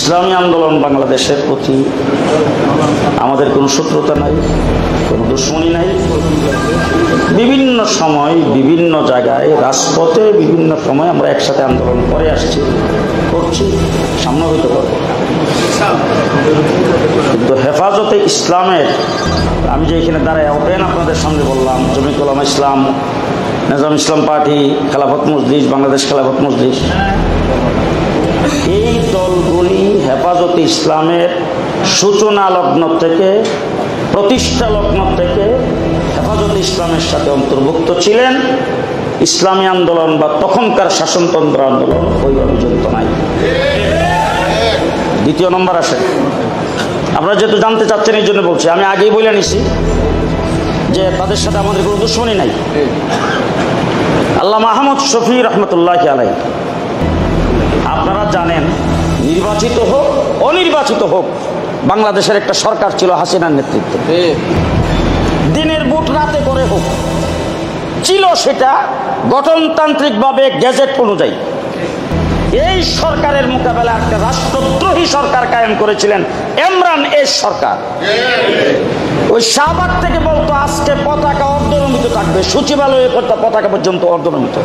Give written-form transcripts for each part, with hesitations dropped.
ইসলামী আন্দোলন বাংলাদেশের প্রতি আমাদের কোনো শত্রুতা নাই, কোনো দুশ্মনী নাই। বিভিন্ন সময় বিভিন্ন জায়গায় রাজপথে বিভিন্ন সময় আমরা একসাথে আন্দোলন করে আসছি, করছি, সামনে হইতে পারবো। কিন্তু হেফাজতে ইসলামের আমি যে এখানে দাঁড়ায় ওপেন আপনাদের সামনে বললাম, জমিয়ত উলামা ইসলাম, নিজাম ইসলাম পার্টি, খেলাফত মজলিস, বাংলাদেশ খেলাফত মজলিস, এই দলগুলি হেফাজতে ইসলামের সূচনা লগ্ন থেকে, প্রতিষ্ঠা লগ্ন থেকে হেফাজতে ইসলামের সাথে অন্তর্ভুক্ত ছিলেন। ইসলামী আন্দোলন বা তখনকার শাসনতন্ত্র আন্দোলন ওইভাবে জড়িত নাই। দ্বিতীয় নম্বর আসে, আপনারা যেহেতু জানতে চাচ্ছেন এই জন্য বলছি, আমি আগেই বলে নিছি যে তাদের সাথে আমাদের কোনো দুশ্মনী নাই। আল্লামা আহমদ শফি রহমতুল্লাহি আলাইহি, আপনারা জানেন নির্বাচিত হোক অনির্বাচিত হোক বাংলাদেশের একটা সরকার ছিল হাসিনার নেতৃত্বে, দিনের ভোট রাতে করে হোক ছিল, সেটা গঠনতান্ত্রিকভাবে গেজেট অনুযায়ী। এই সরকারের মোকাবেলায় একটা রাষ্ট্রদ্রোহী সরকার কায়েম করেছিলেন ইমরান এর সরকার। ওই শাহবাগ থেকে বলতো আজকে পতাকা অর্ধনমিত থাকবে, সচিবালয়ে পতাকা পর্যন্ত অর্ধনমিত।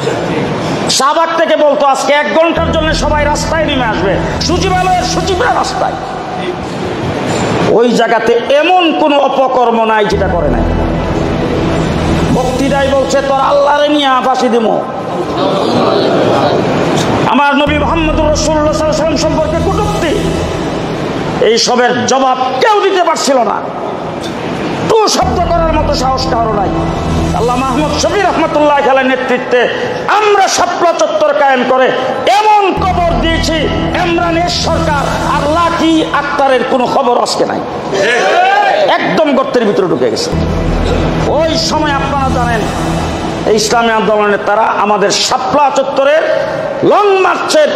শাহবাগ থেকে বলতো আজকে 1 ঘন্টার জন্য সবাই রাস্তায় নেমে আসবে, সচিবালয়ের সচিবরা রাস্তায়। ওই জায়গাতে এমন কোন অপকর্ম নাই যেটা করে নাই। বক্তৃতায় বলছে তোর আল্লাহরে নিয়ে ফাঁসি দিব, আমার নবী মুহাম্মদুর রাসূলুল্লাহ সাল্লাল্লাহু আলাইহি ওয়াসাল্লাম সম্পর্কে কটূক্তি, এই সবের জবাব কেউ দিতে পারছিল না। তো শব্দ করার মতো সাহস কারো নাই। আল্লামা আহমদ শফি রহমতুল্লাহ আলাইহির নেতৃত্বে আমরা শাপলা চত্বর কায়েম করে এমন খবর দিয়েছি ইমরানের সরকার আর লাকি আক্তারের কোনো খবর আজকে নাই, একদম গর্তের ভিতরে ঢুকে গেছে। ওই সময় আপনারা জানেন এই ইসলামী আন্দোলনের তারা আমাদের শাপলা চত্বরের লং মার্চের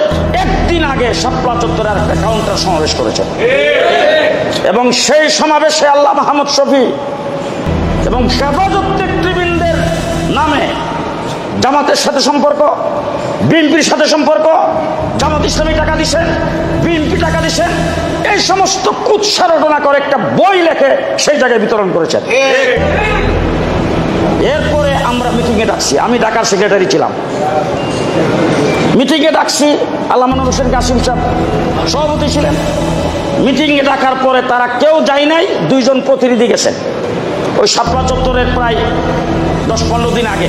একদিন আগে শাপলা চত্বরে একটা কাউন্টার সমাবেশ করেছে, এবং সেই সমাবেশে আল্লামা আহমদ শফি এবং হেফাজত নেতৃবৃন্দের নামে জামাতের সাথে সম্পর্ক, বিএনপির সাথে সম্পর্ক, জামাত ইসলামী টাকা দিচ্ছেন, বিএনপি টাকা দিচ্ছেন, এই সমস্ত কুৎসা রটনা করে একটা বই লেখে সেই জায়গায় বিতরণ করেছেন। এরপরে আমরা মিটিংয়ে ডাকছি, আমি ঢাকার সেক্রেটারি ছিলাম, মিটিংয়ে ডাকছি, আল্লামা নূর হোসেন কাসিম সাহেব সভাপতি ছিলেন। মিটিংয়ে ডাকার পরে তারা কেউ যায় নাই, 2 জন প্রতিনিধি গেছেন। ওই শাপলা চত্বরের প্রায় 10-15 দিন আগে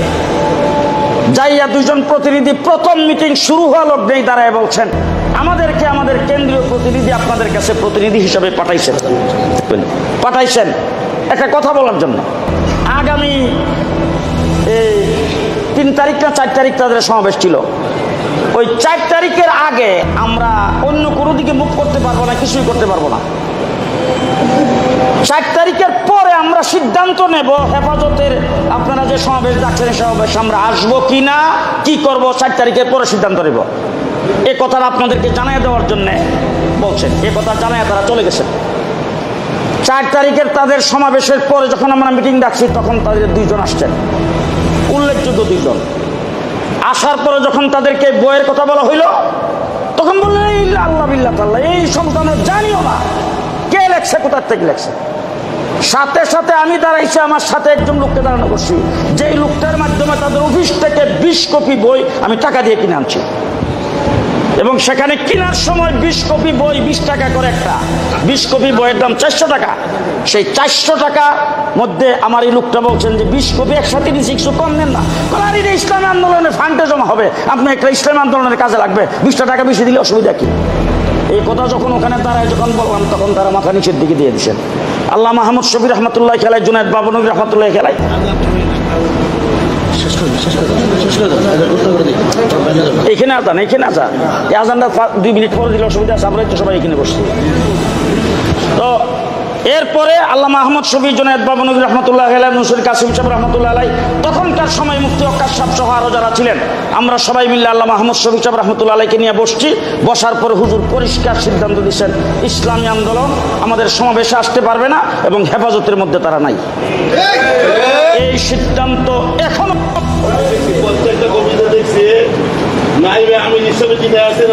যাইয়া 2 জন প্রতিনিধি প্রথম মিটিং শুরু হওয়া লগ্নেই দাঁড়ায় বলছেন আমাদেরকে আমাদের কেন্দ্রীয় প্রতিনিধি আপনাদের কাছে প্রতিনিধি হিসাবে পাঠাইছেন একটা কথা বলার জন্য। আগামী 3 তারিখ না 4 তারিখ তাদের সমাবেশ ছিল। ওই 4 তারিখের আগে আমরা অন্য কোনো দিকে মুখ করতে পারবো না, কিছুই করতে পারবো না। 4 তারিখের পরে আমরা সিদ্ধান্ত নেব হেফাজতের আপনারা যে সমাবেশ ডাকছেন সমাবেশ আমরা আসবো কি না, কি করবো 4 তারিখের পরে সিদ্ধান্ত নেব। এ কথাটা আপনাদেরকে জানিয়ে দেওয়ার জন্য বলছেন, এ কথা জানিয়ে তারা চলে গেছেন। 4 তারিখের তাদের সমাবেশের পরে যখন আমরা মিটিং ডাকছি তখন তাদের 2 জন আসছেন, উল্লেখযোগ্য 2 জন। আসার পরে যখন তাদেরকে বইয়ের কথা বলা হইল তখন বললেন আল্লাহ বিল্লাহ তাআলা এই সমস্ত আমরা জানিও না, কে লেখছে, কোথার থেকে লেখছে। সাথে সাথে আমি দাঁড়াইছি, আমার সাথে একজন লোককে দাঁড়ানো করছি, যেই লোকটার মাধ্যমে তাদের অফিস থেকে 20 কপি বই আমি টাকা দিয়ে কিনে আনছি, এবং সেখানে কেনার সময় 20 কপি বই 20 টাকা করে একটা, 20 কপি বইয়ের দাম 400 টাকা। সেই 400 টাকা মধ্যে আমার এই লোকটা বলছেন যে 20 কপি একসাথে নিচ্ছি, কিছু কম নেন না। আর এটা ইসলামী আন্দোলনের ফান্ডে জমা হবে, আপনি একটা ইসলামী আন্দোলনের কাজে লাগবে, 20 টাকা বেশি দিলে অসুবিধা কি? এই কথা যখন ওখানে দাঁড়ায় যখন বললাম তখন তারা মাথা নিচের দিকে দিয়ে দিচ্ছেন। আল্লামা আহমদ শফি রহমতুল্লাহ খেলাই, জুনায়েদ বাবনগরী রহমতুল্লাহ খেলাই, এখানে আজান, এখানে আজান, এই আজানটা 2 মিনিট পরে দিলে অসুবিধা আছে, আমরা তো সবাই এখানে বসছি। তো এরপরে আল্লামা আহমদ শফি, জুনায়েদ বাবনগরী রহমতুল্লাহ আলাইহি, নূর কাসিম সাহেব রহমতুল্লাহ আলাইহি, তখনকার সময় মুফতি ওয়াক্কাস সাহেব সহ আরো যারা ছিলেন, আমরা সবাই মিলে আল্লামা আহমদ শফি সাহেব রহমতুল্লাহ আলাইহিকে নিয়ে বসছি। বসার পরে হুজুর পরিষ্কার সিদ্ধান্ত দিচ্ছেন ইসলামী আন্দোলন আমাদের সমাবেশে আসতে পারবে না এবং হেফাজতের মধ্যে তারা নাই। এই সিদ্ধান্ত এখনো নাইবে আমি হিসাবে জিতে আছেন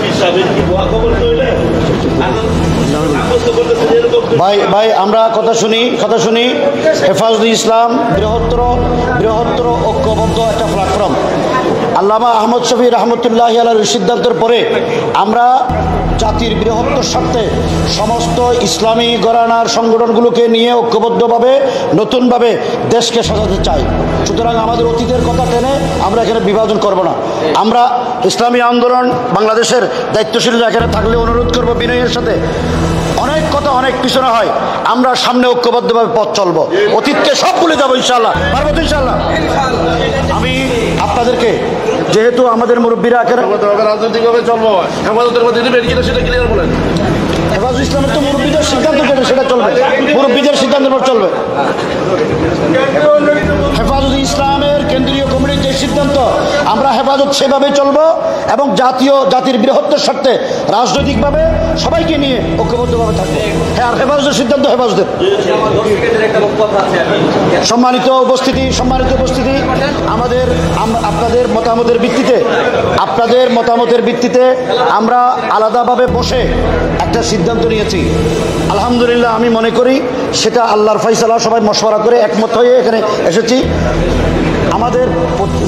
হিসাবে কি খবর কইলে ভাই ভাই আমরা কথা শুনি হেফাজতুল ইসলাম বৃহত্তর ঐক্যবদ্ধ একটা প্ল্যাটফর্ম। আল্লামা আহমদ শফি রহমতুল্লাহ আলাইহির সিদ্ধান্তের পরে আমরা জাতির বৃহত্তর স্বার্থে সমস্ত ইসলামী ঘরানার সংগঠনগুলোকে নিয়ে ঐক্যবদ্ধভাবে নতুনভাবে দেশকে সাজাতে চাই। সুতরাং আমাদের অতীতের কথা টেনে আমরা এখানে বিভাজন করব না। আমরা ইসলামী আন্দোলন বাংলাদেশের দায়িত্বশীলরা এখানে থাকলে অনুরোধ করব বিনয়ের সাথে, অনেক কথা অনেক পিছনে হয়, আমরা সামনে ঐক্যবদ্ধভাবে পথ চলবো, অতীতকে সব ভুলে যাবো ইনশাআল্লাহ। পারবো তো ইনশাআল্লাহ? আমি আপনাদেরকে যেহেতু আমাদের মুরব্বীরা রাজনৈতিকভাবে চলবো, হেফাজতের মধ্যে দিবেন কিনা সেটা ক্লিয়ার বলেন। হেফাজতুল ইসলামের তো মুরব্বীদের সিদ্ধান্ত যেটা সেটা চলবে, মুরব্বীদের সিদ্ধান্তের উপর চলবে। হেফাজতুল ইসলামের কেন্দ্রীয় কমিটির যে সিদ্ধান্ত আমরা হেফাজত সেভাবে চলবো এবং জাতির বৃহত্তর স্বার্থে রাজনৈতিকভাবে সবাইকে নিয়ে ঐক্যবদ্ধভাবে থাকবে। হ্যাঁ, আর হেফাজতের সিদ্ধান্ত হেফাজতের। সম্মানিত উপস্থিতি আপনাদের মতামতের ভিত্তিতে আমরা আলাদাভাবে বসে একটা সিদ্ধান্ত নিয়েছি। আলহামদুলিল্লাহ, আমি মনে করি সেটা আল্লাহর ফয়সালা, সবাই মশওয়ারা করে একমত হয়ে এখানে এসেছি। আমাদের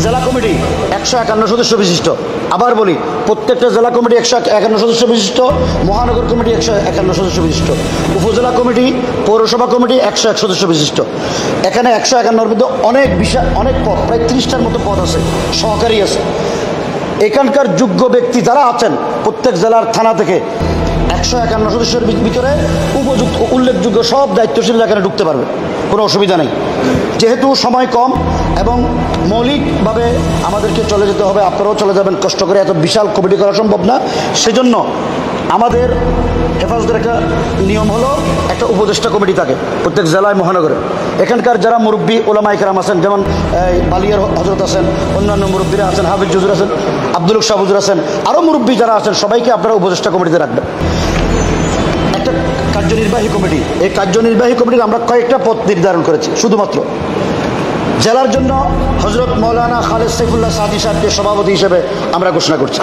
জেলা কমিটি 151 সদস্য বিশিষ্ট, আবার বলি প্রত্যেকটা জেলা কমিটি 151 সদস্য বিশিষ্ট, মহানগর কমিটি 151 সদস্য বিশিষ্ট, উপজেলা কমিটি, পৌরসভা কমিটি 101 সদস্য বিশিষ্ট। এখানে 151-র মধ্যে অনেক পদ, প্রায় 30টার মতো পদ আছে, সহকারী আছে। এখানকার যোগ্য ব্যক্তি যারা আছেন প্রত্যেক জেলার থানা থেকে 151 সদস্যের ভিতরে উপযুক্ত উল্লেখযোগ্য সব দায়িত্বশীলরা এখানে ঢুকতে পারবে, কোনো অসুবিধা নেই। যেহেতু সময় কম এবং মৌলিকভাবে আমাদেরকে চলে যেতে হবে, আপনারাও চলে যাবেন, কষ্ট করে এত বিশাল কমিটি করা সম্ভব না। সেজন্য আমাদের হেফাজতের একটা নিয়ম হলো একটা উপদেষ্টা কমিটি থাকে প্রত্যেক জেলায় মহানগরে। এখানকার যারা মুরব্বী ওলামা ইকরাম আছেন, যেমন বালিয়ার হজরত আছেন, অন্যান্য মুরব্বীরা আছেন, হাফিজ হুজুর আছেন, আব্দুল শাহ হুজুর আছেন, আরও মুরব্বী যারা আছেন সবাইকে আপনারা উপদেষ্টা কমিটিতে রাখবেন। একটা কার্যনির্বাহী কমিটি, এই কার্যনির্বাহী কমিটির আমরা কয়েকটা পদ নির্ধারণ করেছি। শুধুমাত্র জেলার জন্য হজরত মৌলানা খালেদ সাইফুল্লাহ সাদি সাহেবকে সভাপতি হিসেবে আমরা ঘোষণা করছি।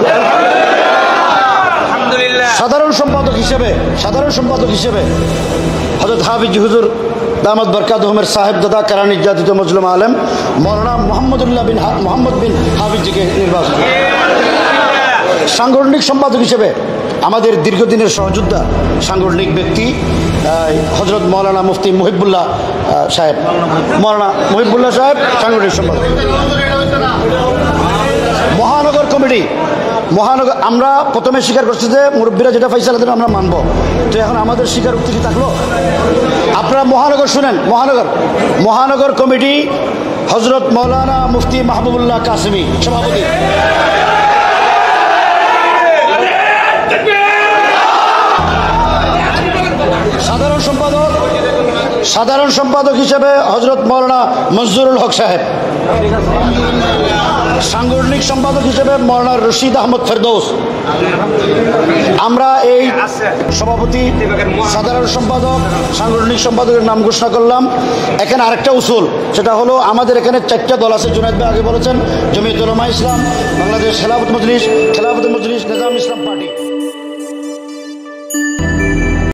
সাধারণ সম্পাদক হিসেবে হযরত হাফিজ হুজুর দামাত বরকাতুহুমের সাহেব দাদা কারা নির্যাতিত মজলুম আলেম মৌলানা মোহাম্মদ বিন হাফিজকে নির্বাচন। সাংগঠনিক সম্পাদক হিসেবে আমাদের দীর্ঘদিনের সহযোদ্ধা সাংগঠনিক ব্যক্তি হযরত মৌলানা মুফতি মহিবুল্লাহ সাহেব সাংগঠনিক সম্পাদক। মহানগর আমরা প্রথমে স্বীকার করছি যে মুরব্বীরা যেটা ফয়সালা দেন আমরা মানব, তো এখন আমাদের স্বীকারোক্তি কি থাকলো? আপনারা মহানগর শুনেন, মহানগর কমিটি হযরত মৌলানা মুফতি মাহবুবুল্লাহ কাসেমি সভাপতি। সাধারণ সম্পাদক হিসেবে হযরত মৌলানা মঞ্জুরুল হক সাহেব। সাংগঠনিক সম্পাদক হিসেবে মৌলানা রশিদ আহমদ ফেরদৌস। আমরা এই সভাপতি, সাধারণ সম্পাদক, সাংগঠনিক সম্পাদকের নাম ঘোষণা করলাম। এখানে আরেকটা উসুল, সেটা হলো আমাদের এখানে 4টা দল আছে। জুনায়েদ ভাই আগে বলেছেন, জমিয়তুল উলামা ইসলাম, বাংলাদেশ খেলাফত মজলিস, নিজাম ইসলাম পার্টি।